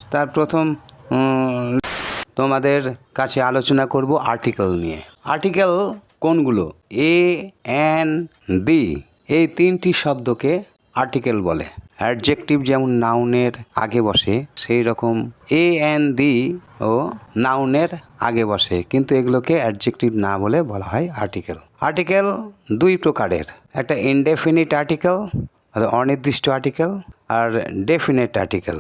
তার প্রথম তোমাদের কাছে আলোচনা করব আর্টিকেল নিয়ে। আর্টিকেল কোনগুলো? এ, এন, দি, এই তিনটি শব্দকে আর্টিকেল বলে। অ্যাডজেক্টিভ যেমন নাউনের আগে বসে, সেই রকম এ, এন, দি ও নাউনের আগে বসে, কিন্তু এগুলোকে অ্যাডজেক্টিভ না বলে বলা হয় আর্টিকেল। আর্টিকেল দুই প্রকারের, একটা ইনডেফিনিট আর্টিকেল, অনির্দিষ্ট আর্টিকেল, আর ডেফিনিট আর্টিকেল,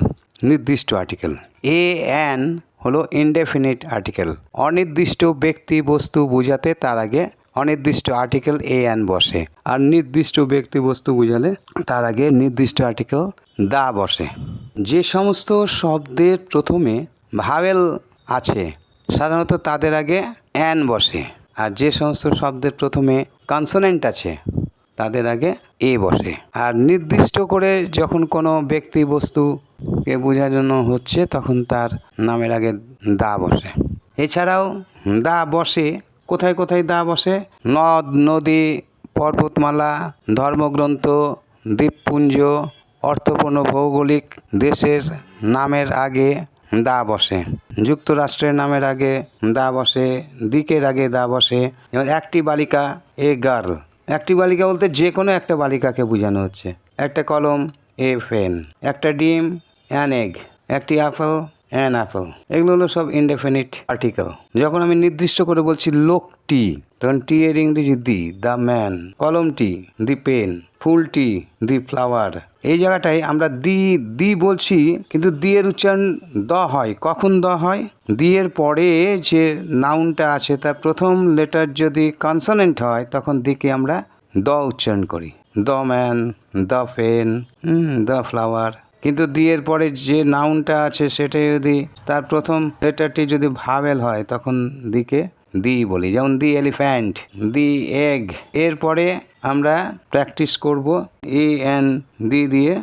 নির্দিষ্ট আর্টিকেল। এ, এন হলো ইনডেফিনিট আর্টিকেল। অনির্দিষ্ট ব্যক্তি বস্তু বোঝাতে তার আগে অনির্দিষ্ট আর্টিকেল এ এন বসে, আর নির্দিষ্ট ব্যক্তি বস্তু বোঝালে তার আগে নির্দিষ্ট আর্টিকেল দা বসে। যে সমস্ত শব্দের প্রথমে ভাওয়েল আছে সাধারণত তাদের আগে এন বসে, আর যে সমস্ত শব্দের প্রথমে কনসোনেন্ট আছে তাদের আগে এ বসে। আর নির্দিষ্ট করে যখন কোনো ব্যক্তি বস্তুকে বোঝানো হচ্ছে তখন তার নামের আগে দা বসে। এছাড়াও দা বসে কোথায় কোথায়? দা বসে নদ, নদী, পর্বতমালা, ধর্মগ্রন্থ, দ্বীপপুঞ্জ, অর্থপূর্ণ ভৌগোলিক দেশের নামের আগে দা বসে। যুক্তরাষ্ট্রের নামের আগে দা বসে, দিকের আগে দা বসে। যেমন একটি বালিকা, এ গার্ল। একটি বালিকা বলতে যে কোনো একটা বালিকাকে বোঝানো হচ্ছে। একটা কলম, এ পেন। একটা ডিম, অ্যান এগ। একটি অ্যাপেল, অ্যান অ্যাপেল। এগুলো হলো সব ইনডেফিনিট আর্টিকেল। যখন আমি নির্দিষ্ট করে বলছি লোকটি, তখন টি এর ইংরেজি দি, দ্য ম্যান। কলমটি, দি পেন। ফুলটি, দি ফ্লাওয়ার। এই জায়গাটায় আমরা দি বলছি, কিন্তু দি এর উচ্চারণ দ হয়। কখন দ হয়? দি এর পরে যে নাউনটা আছে তার প্রথম লেটার যদি কনসোনেন্ট হয় তখন দিকে আমরা দ উচ্চারণ করি। The man, the pen, the flower. কিন্তু দি এর পরে যে নাউনটা আছে সেটা যদি তার প্রথম লেটারটি যদি ভাওয়েল হয় তখন দিকে দি বলি। যেমন দি এলিফ্যান্ট, দি এগ। এরপরে আমরা প্র্যাকটিস করব এ এন দি দিয়ে